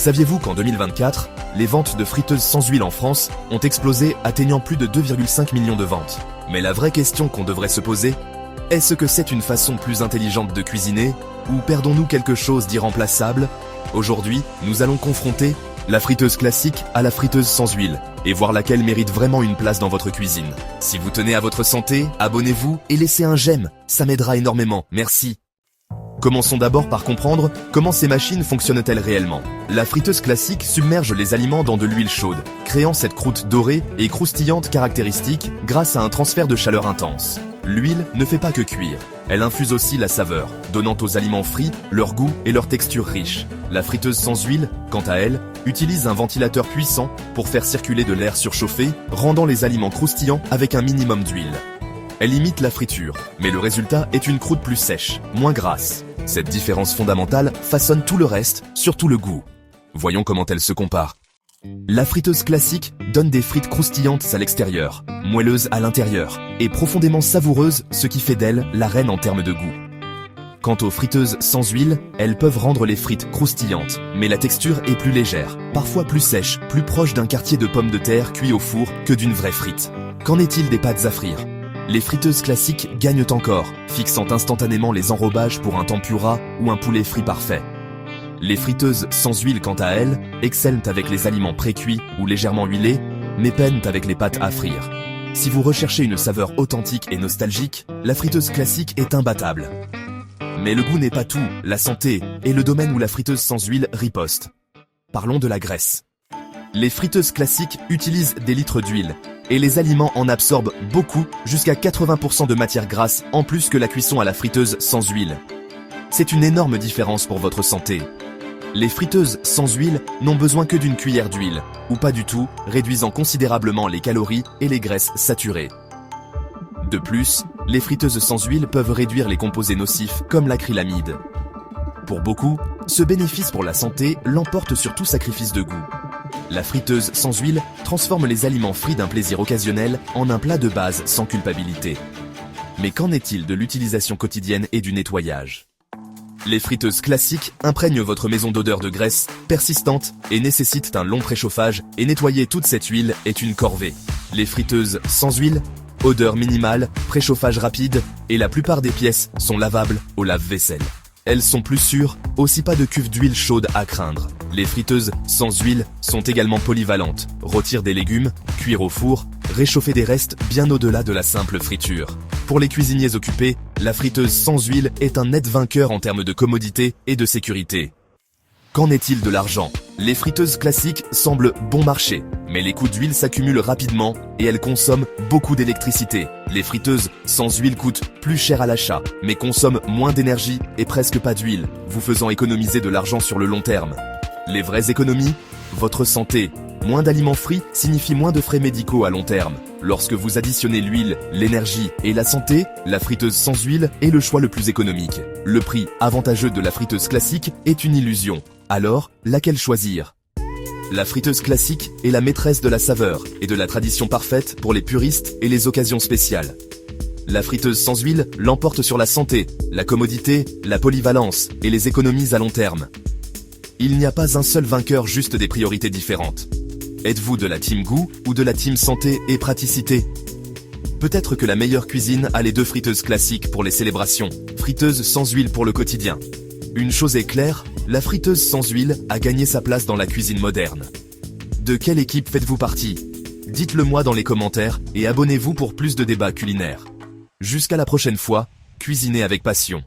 Saviez-vous qu'en 2024, les ventes de friteuses sans huile en France ont explosé, atteignant plus de 2,5 millions de ventes? Mais la vraie question qu'on devrait se poser, est-ce que c'est une façon plus intelligente de cuisiner, ou perdons-nous quelque chose d'irremplaçable? Aujourd'hui, nous allons confronter la friteuse classique à la friteuse sans huile, et voir laquelle mérite vraiment une place dans votre cuisine. Si vous tenez à votre santé, abonnez-vous et laissez un j'aime, ça m'aidera énormément, merci. Commençons d'abord par comprendre comment ces machines fonctionnent-elles réellement. La friteuse classique submerge les aliments dans de l'huile chaude, créant cette croûte dorée et croustillante caractéristique grâce à un transfert de chaleur intense. L'huile ne fait pas que cuire, elle infuse aussi la saveur, donnant aux aliments frits leur goût et leur texture riche. La friteuse sans huile, quant à elle, utilise un ventilateur puissant pour faire circuler de l'air surchauffé, rendant les aliments croustillants avec un minimum d'huile. Elle imite la friture, mais le résultat est une croûte plus sèche, moins grasse. Cette différence fondamentale façonne tout le reste, surtout le goût. Voyons comment elle se compare. La friteuse classique donne des frites croustillantes à l'extérieur, moelleuses à l'intérieur, et profondément savoureuses, ce qui fait d'elle la reine en termes de goût. Quant aux friteuses sans huile, elles peuvent rendre les frites croustillantes, mais la texture est plus légère, parfois plus sèche, plus proche d'un quartier de pommes de terre cuit au four que d'une vraie frite. Qu'en est-il des pâtes à frire? Les friteuses classiques gagnent encore, fixant instantanément les enrobages pour un tempura ou un poulet frit parfait. Les friteuses sans huile, quant à elles, excellent avec les aliments pré-cuits ou légèrement huilés, mais peinent avec les pâtes à frire. Si vous recherchez une saveur authentique et nostalgique, la friteuse classique est imbattable. Mais le goût n'est pas tout, la santé est le domaine où la friteuse sans huile riposte. Parlons de la graisse. Les friteuses classiques utilisent des litres d'huile, et les aliments en absorbent beaucoup, jusqu'à 80% de matière grasse en plus que la cuisson à la friteuse sans huile. C'est une énorme différence pour votre santé. Les friteuses sans huile n'ont besoin que d'une cuillère d'huile, ou pas du tout, réduisant considérablement les calories et les graisses saturées. De plus, les friteuses sans huile peuvent réduire les composés nocifs comme l'acrylamide. Pour beaucoup, ce bénéfice pour la santé l'emporte sur tout sacrifice de goût. La friteuse sans huile transforme les aliments frits d'un plaisir occasionnel en un plat de base sans culpabilité. Mais qu'en est-il de l'utilisation quotidienne et du nettoyage? Les friteuses classiques imprègnent votre maison d'odeurs de graisse persistantes et nécessitent un long préchauffage, et nettoyer toute cette huile est une corvée. Les friteuses sans huile, odeur minimale, préchauffage rapide, et la plupart des pièces sont lavables au lave-vaisselle. Elles sont plus sûres, aussi pas de cuve d'huile chaude à craindre. Les friteuses sans huile sont également polyvalentes, rôtir des légumes, cuire au four, réchauffer des restes bien au-delà de la simple friture. Pour les cuisiniers occupés, la friteuse sans huile est un net vainqueur en termes de commodité et de sécurité. Qu'en est-il de l'argent? Les friteuses classiques semblent bon marché, mais les coûts d'huile s'accumulent rapidement et elles consomment beaucoup d'électricité. Les friteuses sans huile coûtent plus cher à l'achat, mais consomment moins d'énergie et presque pas d'huile, vous faisant économiser de l'argent sur le long terme. Les vraies économies? Votre santé. Moins d'aliments frits signifie moins de frais médicaux à long terme. Lorsque vous additionnez l'huile, l'énergie et la santé, la friteuse sans huile est le choix le plus économique. Le prix avantageux de la friteuse classique est une illusion. Alors, laquelle choisir? La friteuse classique est la maîtresse de la saveur et de la tradition parfaite pour les puristes et les occasions spéciales. La friteuse sans huile l'emporte sur la santé, la commodité, la polyvalence et les économies à long terme. Il n'y a pas un seul vainqueur, juste des priorités différentes. Êtes-vous de la team goût ou de la team santé et praticité? Peut-être que la meilleure cuisine a les deux friteuses classiques pour les célébrations, friteuses sans huile pour le quotidien. Une chose est claire, la friteuse sans huile a gagné sa place dans la cuisine moderne. De quelle équipe faites-vous partie? Dites-le moi dans les commentaires et abonnez-vous pour plus de débats culinaires. Jusqu'à la prochaine fois, cuisinez avec passion.